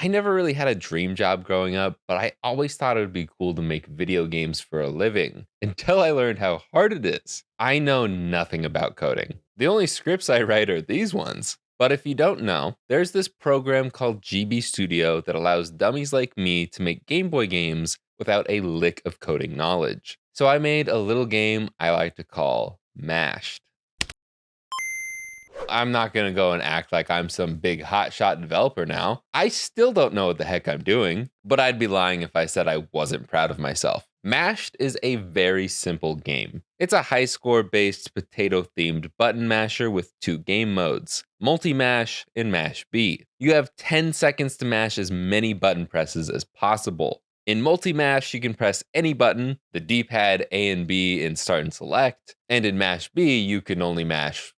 I never really had a dream job growing up, but I always thought it would be cool to make video games for a living until I learned how hard it is. I know nothing about coding. The only scripts I write are these ones. But if you don't know, there's this program called GB Studio that allows dummies like me to make Game Boy games without a lick of coding knowledge. So I made a little game I like to call Mashed. I'm not going to go and act like I'm some big hotshot developer now. I still don't know what the heck I'm doing, but I'd be lying if I said I wasn't proud of myself. Mashed is a very simple game. It's a high score based potato themed button masher with two game modes, multi mash and mash B. You have 10 seconds to mash as many button presses as possible. In multi mash, you can press any button, the D pad A and B in start and select, and in mash B, you can only mash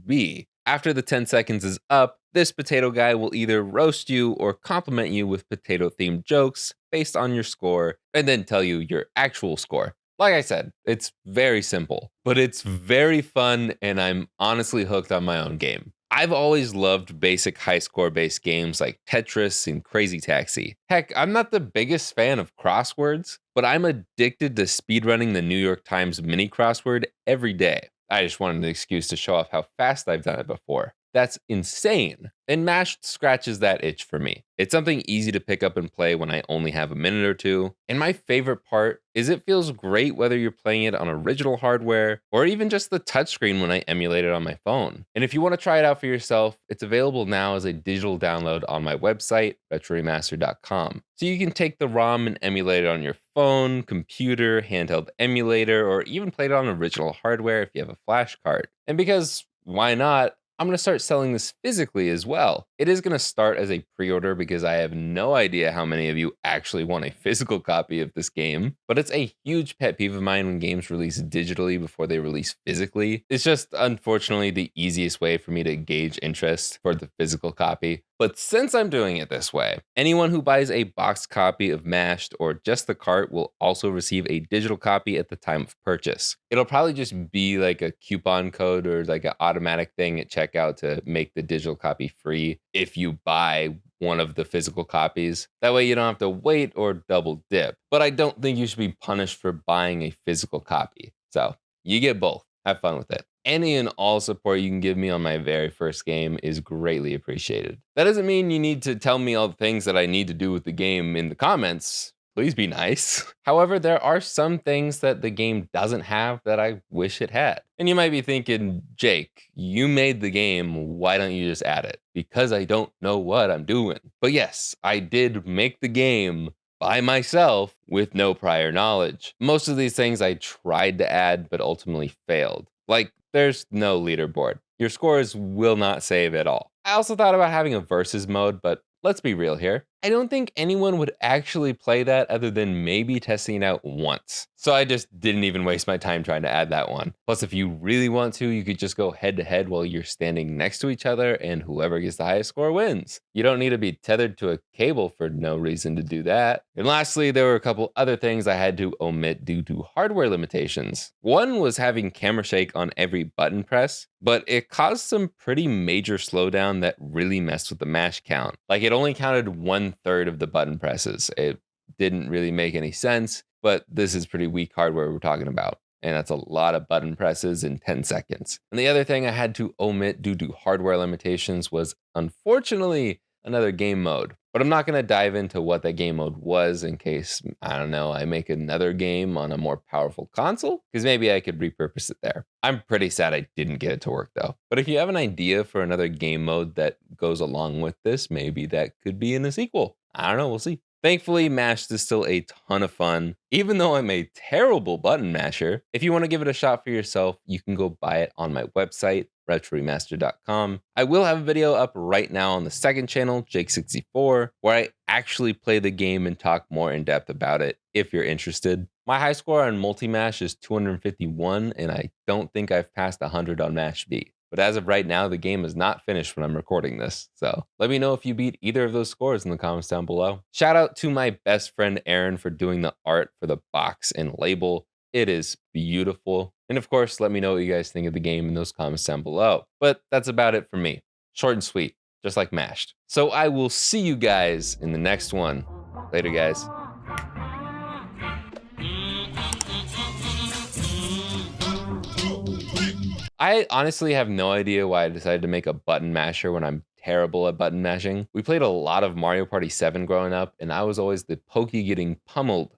B. After the 10 seconds is up, this potato guy will either roast you or compliment you with potato themed jokes based on your score, and then tell you your actual score. Like I said, it's very simple, but it's very fun, and I'm honestly hooked on my own game. I've always loved basic high score based games like Tetris and Crazy Taxi. Heck, I'm not the biggest fan of crosswords, but I'm addicted to speedrunning the New York Times mini crossword every day. I just wanted an excuse to show off how fast I've done it before. That's insane. And Mashed scratches that itch for me. It's something easy to pick up and play when I only have a minute or two. And my favorite part is it feels great whether you're playing it on original hardware or even just the touchscreen when I emulate it on my phone. And if you want to try it out for yourself, it's available now as a digital download on my website, retroremaster.com. So you can take the ROM and emulate it on your phone, computer, handheld emulator, or even play it on original hardware if you have a flash card. And because why not? I'm going to start selling this physically as well. It is going to start as a pre-order because I have no idea how many of you actually want a physical copy of this game, but it's a huge pet peeve of mine when games release digitally before they release physically. It's just unfortunately the easiest way for me to gauge interest for the physical copy. But since I'm doing it this way, anyone who buys a boxed copy of Mashed or just the cart will also receive a digital copy at the time of purchase. It'll probably just be like a coupon code or like an automatic thing at checkout to make the digital copy free if you buy one of the physical copies. That way you don't have to wait or double dip. But I don't think you should be punished for buying a physical copy. So you get both. Have fun with it. Any and all support you can give me on my very first game is greatly appreciated. That doesn't mean you need to tell me all the things that I need to do with the game in the comments. Please be nice. However, there are some things that the game doesn't have that I wish it had. And you might be thinking, Jake, you made the game, why don't you just add it? Because I don't know what I'm doing. But yes, I did make the game by myself with no prior knowledge. Most of these things I tried to add, but ultimately failed. Like, there's no leaderboard. Your scores will not save at all. I also thought about having a versus mode, but let's be real here. I don't think anyone would actually play that other than maybe testing it out once. So I just didn't even waste my time trying to add that one. Plus, if you really want to, you could just go head to head while you're standing next to each other and whoever gets the highest score wins. You don't need to be tethered to a cable for no reason to do that. And lastly, there were a couple other things I had to omit due to hardware limitations. One was having camera shake on every button press, but it caused some pretty major slowdown that really messed with the mash count. Like it only counted 1/3 of the button presses. It didn't really make any sense, but this is pretty weak hardware we're talking about. And that's a lot of button presses in 10 seconds. And the other thing I had to omit due to hardware limitations was, unfortunately, another game mode. But I'm not going to dive into what that game mode was in case, I don't know, I make another game on a more powerful console, because maybe I could repurpose it there. I'm pretty sad I didn't get it to work though. But if you have an idea for another game mode that goes along with this, maybe that could be in a sequel. I don't know, we'll see. Thankfully, Mashed is still a ton of fun, even though I'm a terrible button masher. If you want to give it a shot for yourself, you can go buy it on my website, retroremaster.com. I will have a video up right now on the second channel, Jake64, where I actually play the game and talk more in depth about it if you're interested. My high score on multi-mash is 251, and I don't think I've passed 100 on Mash B. But as of right now, the game is not finished when I'm recording this. So let me know if you beat either of those scores in the comments down below. Shout out to my best friend Aaron for doing the art for the box and label. It is beautiful. And of course, let me know what you guys think of the game in those comments down below. But that's about it for me. Short and sweet. just like mashed. So I will see you guys in the next one. Later, guys. I honestly have no idea why I decided to make a button masher when I'm terrible at button mashing. We played a lot of Mario Party 7 growing up, and I was always the pokey getting pummeled